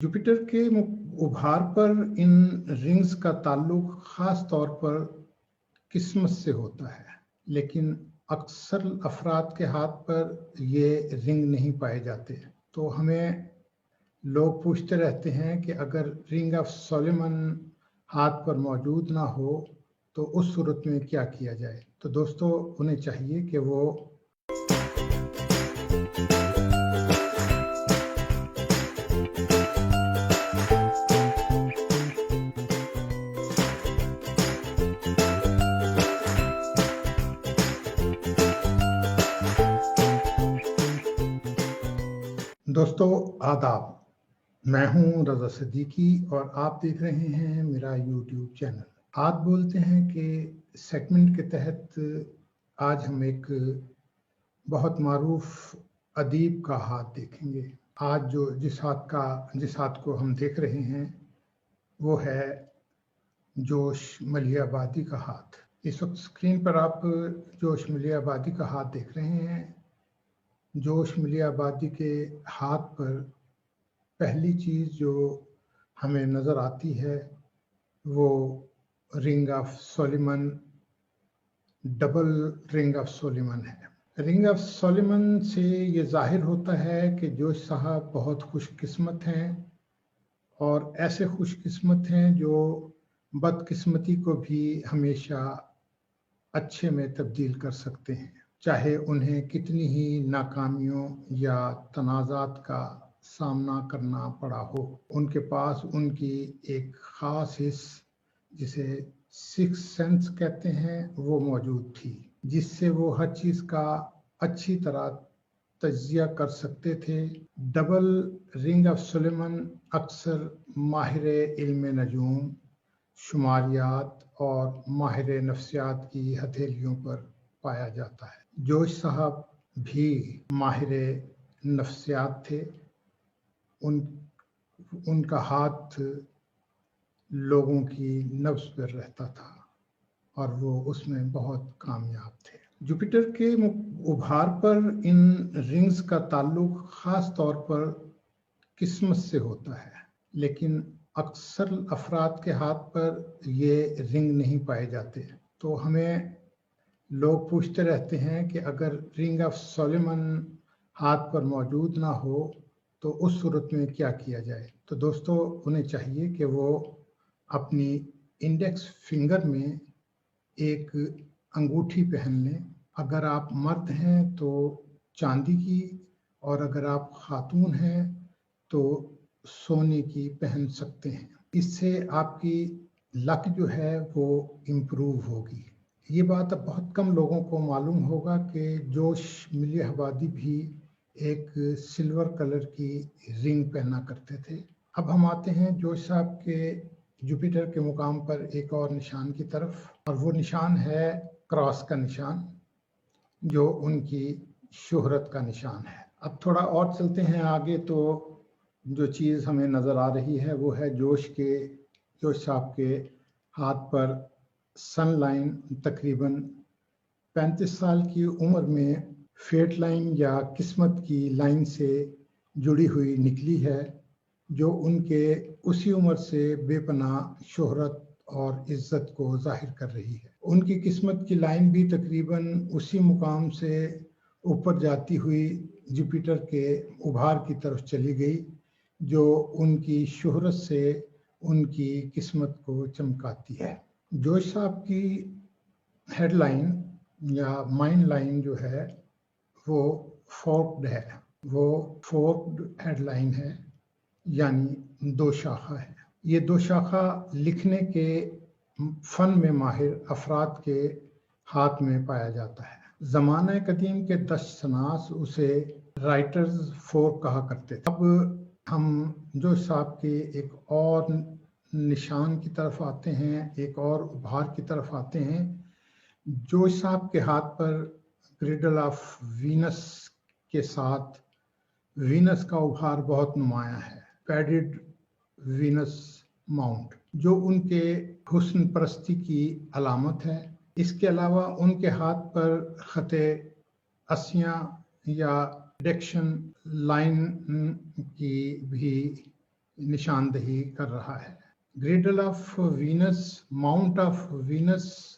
Jupiter के उभार पर इन रिंग्स का ताल्लुक खास तौर पर किस्मत से होता है, लेकिन अक्सर अफराद के हाथ पर ये रिंग नहीं पाए जाते। तो हमें लोग पूछते रहते हैं कि अगर रिंग ऑफ सोलोमन हाथ पर मौजूद ना हो तो उस सूरत में क्या किया जाए। तो दोस्तों, उन्हें चाहिए कि वो दोस्तों आदाब, मैं हूं रजा सिद्दीकी और आप देख रहे हैं मेरा YouTube चैनल। आज बोलते हैं कि सेगमेंट के तहत आज हम एक बहुत मारूफ अदीब का हाथ देखेंगे। आज जिस हाथ को हम देख रहे हैं वो है जोश मलियाबादी का हाथ। इस वक्त स्क्रीन पर आप जोश मलियाबादी का हाथ देख रहे हैं। जोश मलियाबादी के हाथ पर पहली चीज़ जो हमें नज़र आती है वो ring of Solomon, double ring of Solomon है। रिंग ऑफ सोलोमन से ये जाहिर होता है कि जोश साहब बहुत खुशकिस्मत हैं और ऐसे खुशकिस्मत हैं जो बदकिस्मती को भी हमेशा अच्छे में तब्दील कर सकते हैं, चाहे उन्हें कितनी ही नाकामियों या तनाज़ात का सामना करना पड़ा हो। उनके पास उनकी एक ख़ास हिस्स, जिसे सिक्स सेंस कहते हैं, वो मौजूद थी, जिससे वो हर चीज़ का अच्छी तरह तज्जिया कर सकते थे। डबल रिंग ऑफ सोलोमन अक्सर माहिर इल्म नजूम, शुमारियात और माहिर नफ्सियात की हथेलियों पर पाया जाता है। जोश साहब भी माहिर नफ्सियात थे। उनका हाथ लोगों की नब्ज़ पर रहता था और वो उसमें बहुत कामयाब थे। जुपिटर के उभार पर इन रिंग्स का ताल्लुक खास तौर पर किस्मत से होता है, लेकिन अक्सर अफराद के हाथ पर ये रिंग नहीं पाए जाते। तो हमें लोग पूछते रहते हैं कि अगर रिंग ऑफ सोलोमन हाथ पर मौजूद ना हो तो उस सूरत में क्या किया जाए। तो दोस्तों, उन्हें चाहिए कि वो अपनी इंडेक्स फिंगर में एक अंगूठी पहन लें। अगर आप मर्द हैं तो चांदी की, और अगर आप खातून हैं तो सोने की पहन सकते हैं। इससे आपकी लक जो है वो इम्प्रूव होगी। ये बात अब बहुत कम लोगों को मालूम होगा कि जोश मलियाबादी भी एक सिल्वर कलर की रिंग पहना करते थे। अब हम आते हैं जोश साहब के जुपिटर के मुकाम पर एक और निशान की तरफ, और वो निशान है क्रॉस का निशान, जो उनकी शोहरत का निशान है। अब थोड़ा और चलते हैं आगे, तो जो चीज़ हमें नज़र आ रही है वो है जोश साहब के हाथ पर सन लाइन तकरीबन 35 साल की उम्र में फेट लाइन या किस्मत की लाइन से जुड़ी हुई निकली है, जो उनके उसी उम्र से बेपनाह शोहरत और इज्जत को जाहिर कर रही है। उनकी किस्मत की लाइन भी तकरीबन उसी मुकाम से ऊपर जाती हुई जुपिटर के उभार की तरफ चली गई, जो उनकी शोहरत से उनकी किस्मत को चमकाती है। जोश साहब की हेडलाइन या माइंड लाइन जो है वो फोर्क्ड है। वो फोर्क्ड हेडलाइन है, यानी दो शाखा है। ये दो शाखा लिखने के फन में माहिर अफराद के हाथ में पाया जाता है। ज़माना कदीम के दशनास उसे राइटर्स फोर्क कहा करते थे। अब हम जोश साहब के एक और निशान की तरफ आते हैं, एक और उभार की तरफ आते हैं। जोश साहब के हाथ पर ग्रिडल ऑफ वीनस के साथ वीनस का उभार बहुत नुमाया है, पैडेड वीनस माउंट, जो उनके हुस्न परस्ती की अलामत है। इसके अलावा उनके हाथ पर खते असिया या डिरेक्शन लाइन की भी निशानदही कर रहा है। Gradle of Venus, mount of Venus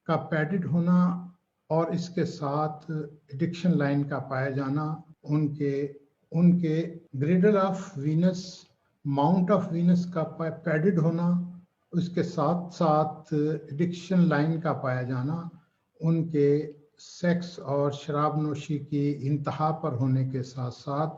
का पैडेड होना और इसके साथ एडिक्शन लाइन का पाया जाना, उनके Gradle of Venus, mount of Venus का पैडेड होना, उसके साथ साथ एडिक्शन लाइन का पाया जाना, उनके सेक्स और शराब नोशी की इंतहा पर होने के साथ साथ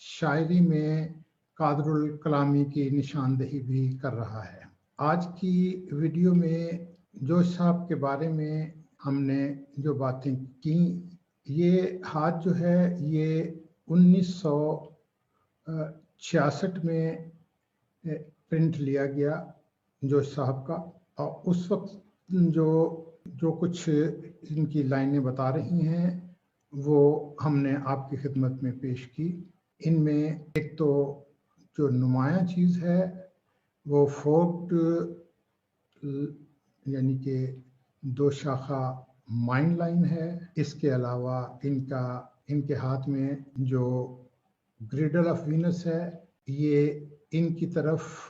शायरी में कादरुल कलामी की निशानदही भी कर रहा है। आज की वीडियो में जोश साहब के बारे में हमने जो बातें की, ये हाथ जो है ये 1966 में प्रिंट लिया गया जोश साहब का, और उस वक्त जो कुछ इनकी लाइनें बता रही हैं वो हमने आपकी खिदमत में पेश की। इनमें एक तो जो नुमायां चीज़ है वो फोर्क्ड यानी कि दो शाखा माइंड लाइन है। इसके अलावा इनके हाथ में जो ग्रिडल ऑफ वीनस है ये इनकी तरफ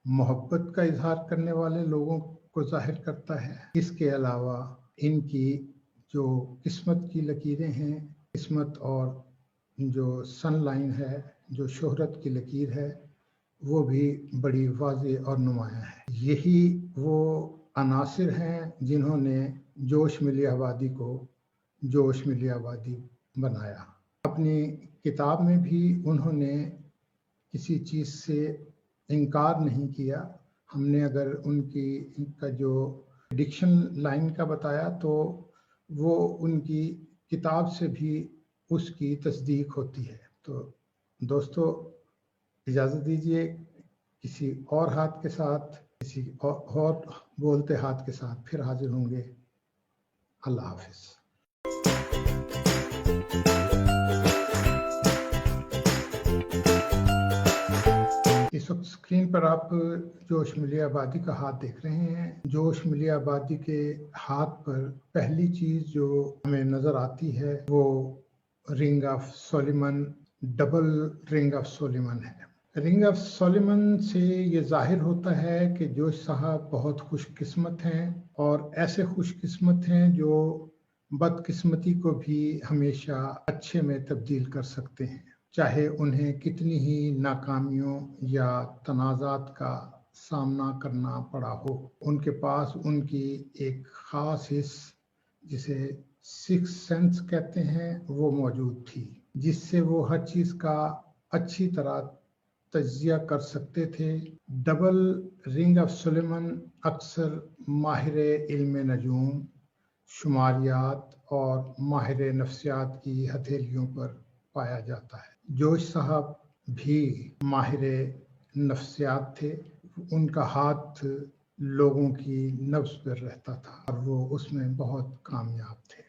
मोहब्बत का इजहार करने वाले लोगों को जाहिर करता है। इसके अलावा इनकी जो किस्मत की लकीरें हैं, किस्मत और जो सन लाइन है, जो शोहरत की लकीर है, वो भी बड़ी वाज़ेह और नुमायां है। यही वो अनासिर हैं जिन्होंने जोश मिली आबादी को जोश मिली आबादी बनाया। अपनी किताब में भी उन्होंने किसी चीज़ से इनकार नहीं किया। हमने अगर इनका जो एडिक्शन लाइन का बताया तो वो उनकी किताब से भी उसकी तस्दीक होती है। तो दोस्तों इजाज़त दीजिए, किसी और हाथ के साथ, किसी और बोलते हाथ के साथ फिर हाजिर होंगे। अल्लाह हाफिज़। इस वक्त स्क्रीन पर आप जोश मिली आबादी का हाथ देख रहे हैं। जोश मिली आबादी के हाथ पर पहली चीज़ जो हमें नज़र आती है वो ring of Solomon, double ring of Solomon है। रिंग ऑफ सोलिमन से ये जाहिर होता है कि जोश साहब बहुत खुशकिस्मत हैं, और ऐसे खुशकिस्मत हैं जो बदकिस्मती को भी हमेशा अच्छे में तब्दील कर सकते हैं, चाहे उन्हें कितनी ही नाकामियों या तनाज़ात का सामना करना पड़ा हो। उनके पास उनकी एक ख़ास हिस्स, जिसे सिक्स सेंस कहते हैं, वो मौजूद थी, जिससे वो हर चीज़ का अच्छी तरह तज्जिया कर सकते थे। डबल रिंग ऑफ सुलेमान अक्सर माहिर इल्म नजूम, शुमारियात और माहिर नफ्सियात की हथेलियों पर पाया जाता है। जोश साहब भी माहिर नफ्सियात थे। उनका हाथ लोगों की नफ्स पर रहता था और वो उसमें बहुत कामयाब थे।